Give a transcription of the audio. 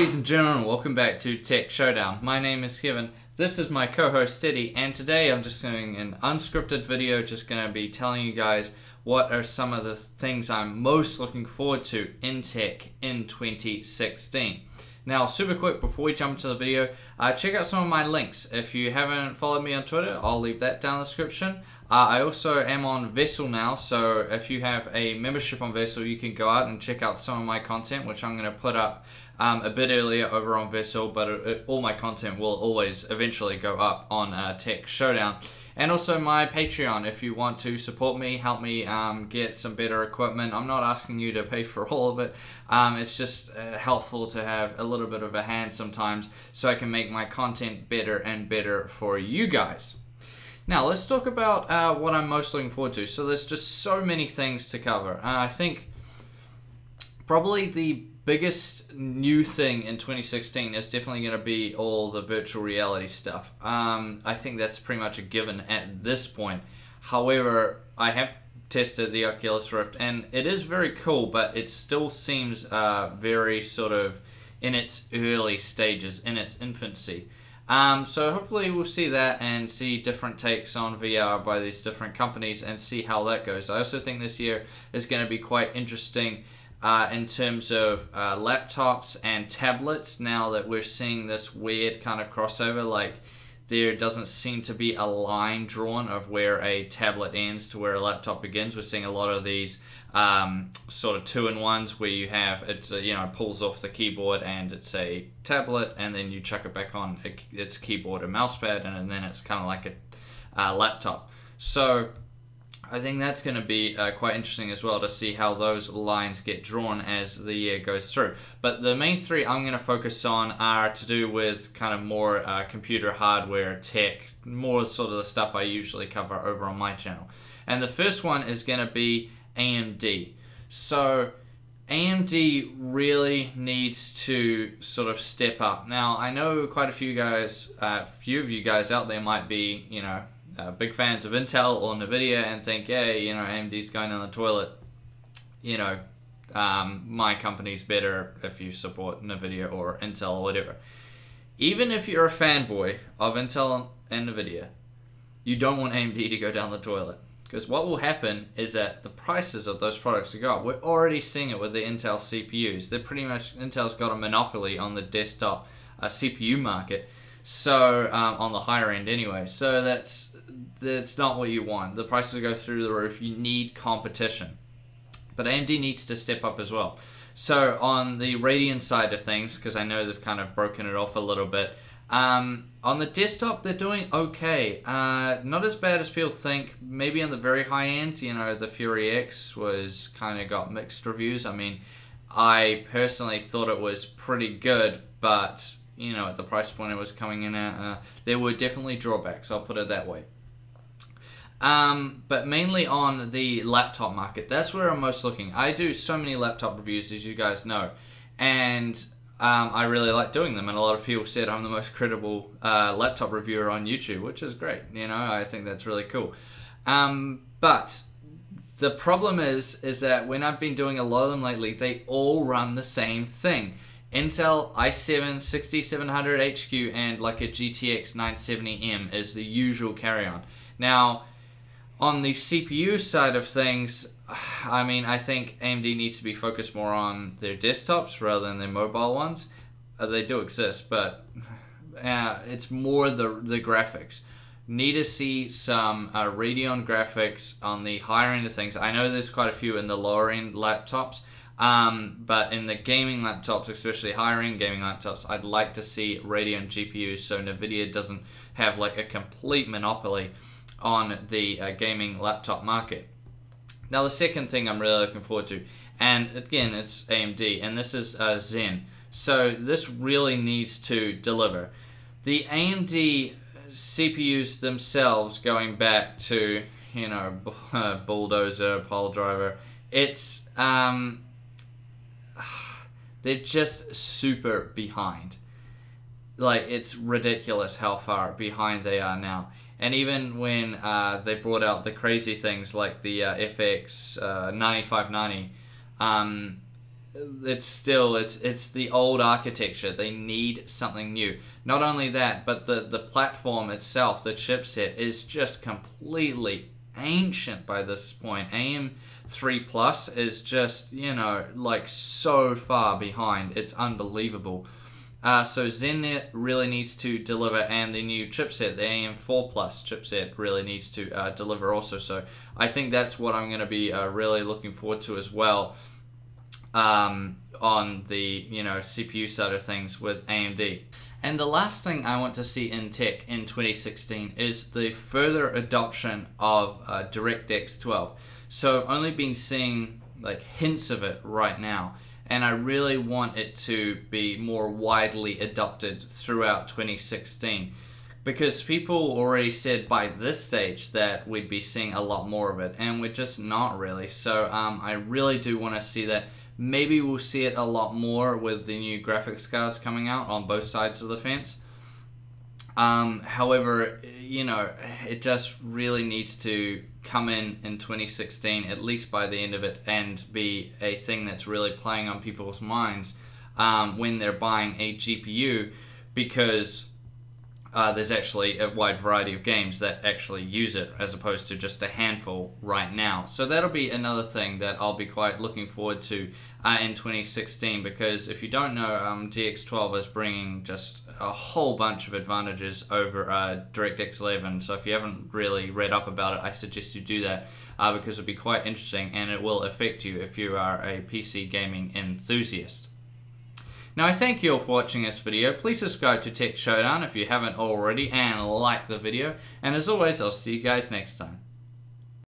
Ladies and gentlemen, welcome back to Tech Showdown. My name is Kevin. This is my co-host Steady, and today I'm just doing an unscripted video, just going to be telling you guys what are some of the things I'm most looking forward to in tech in 2016. Now, super quick, before we jump into the video, check out some of my links. If you haven't followed me on Twitter, I'll leave that down in the description. I also am on Vessel now, so if you have a membership on Vessel, you can go out and check out some of my content, which I'm going to put up a bit earlier over on Vessel, but all my content will always eventually go up on Tech Showdown. And also my Patreon, if you want to support me, help me get some better equipment. I'm not asking you to pay for all of it. It's just helpful to have a little bit of a hand sometimes so I can make my content better and better for you guys. Now, let's talk about what I'm most looking forward to. So there's just so many things to cover. I think probably the biggest new thing in 2016 is definitely going to be all the virtual reality stuff. I think that's pretty much a given at this point. However, I have tested the Oculus Rift and it is very cool, but it still seems very sort of in its early stages, in its infancy. So hopefully we'll see that and see different takes on VR by these different companies and see how that goes. I also think this year is going to be quite interesting in terms of laptops and tablets, now that we're seeing this weird kind of crossover. Like, there doesn't seem to be a line drawn of where a tablet ends to where a laptop begins. We're seeing a lot of these sort of two-in-ones where you have it, pulls off the keyboard and it's a tablet, and then you chuck it back on its keyboard and mousepad, and then it's kind of like a laptop. So I think that's going to be quite interesting as well to see how those lines get drawn as the year goes through. But the main three I'm going to focus on are to do with kind of more computer hardware, tech, more sort of the stuff I usually cover over on my channel. And the first one is going to be AMD. So AMD really needs to sort of step up. Now, I know quite a few of you guys out there might be, big fans of Intel or Nvidia and think, hey, AMD's going down the toilet. My company's better if you support Nvidia or Intel or whatever. Even if you're a fanboy of Intel and Nvidia, you don't want AMD to go down the toilet. Because what will happen is that the prices of those products will go up. We're already seeing it with the Intel CPUs. They're pretty much, Intel's got a monopoly on the desktop CPU market. So, on the higher end anyway. So that's not what you want. The prices go through the roof. You need competition. But AMD needs to step up as well. So on the Radeon side of things, because I know they've kind of broken it off a little bit, on the desktop they're doing okay. Not as bad as people think. Maybe on the very high end, the Fury X kind of got mixed reviews. I mean, I personally thought it was pretty good, but at the price point it was coming in at, there were definitely drawbacks, I'll put it that way. But mainly on the laptop market, that's where I'm most looking. I do so many laptop reviews, as you guys know, and I really like doing them, and a lot of people said I'm the most credible laptop reviewer on YouTube, which is great. I think that's really cool. But the problem is that when I've been doing a lot of them lately, they all run the same thing. Intel i7 6700 HQ and like a GTX 970M is the usual carry-on. Now, on the CPU side of things, I mean, I think AMD needs to be focused more on their desktops rather than their mobile ones. They do exist, but it's more the graphics. Need to see some Radeon graphics on the higher end of things. I know there's quite a few in the lower end laptops, but in the gaming laptops, especially higher end gaming laptops, I'd like to see Radeon GPUs so Nvidia doesn't have like a complete monopoly on the gaming laptop market. Now, the second thing I'm really looking forward to, and again, it's AMD, and this is Zen. So this really needs to deliver. The AMD CPUs themselves, going back to, Bulldozer, Piledriver, it's, they're just super behind. Like, it's ridiculous how far behind they are now. And even when they brought out the crazy things like the FX 9590, it's still it's the old architecture. They need something new. Not only that, but the platform itself, the chipset, is just completely ancient by this point. AM3 Plus is just, you know, like so far behind. It's unbelievable. So ZenNet really needs to deliver, and the new chipset, the AM4 Plus chipset, really needs to deliver also. So I think that's what I'm going to be really looking forward to as well, on the, you know, CPU side of things with AMD. And the last thing I want to see in tech in 2016 is the further adoption of DirectX 12. So I've only been seeing like hints of it right now, and I really want it to be more widely adopted throughout 2016, because people already said by this stage that we'd be seeing a lot more of it, and we're just not really. So I really do want to see that. Maybe we'll see it a lot more with the new graphics cards coming out on both sides of the fence. However, you know, it just really needs to come in 2016, at least by the end of it, and be a thing that's really playing on people's minds when they're buying a GPU, because there's actually a wide variety of games that actually use it, as opposed to just a handful right now. So that'll be another thing that I'll be quite looking forward to in 2016, because if you don't know, DX12 is bringing just a whole bunch of advantages over DirectX 11. So if you haven't really read up about it, I suggest you do that, because it'll be quite interesting, and it will affect you if you are a PC gaming enthusiast. Now, I thank you all for watching this video. Please subscribe to Tech Showdown if you haven't already, and like the video. And as always, I'll see you guys next time.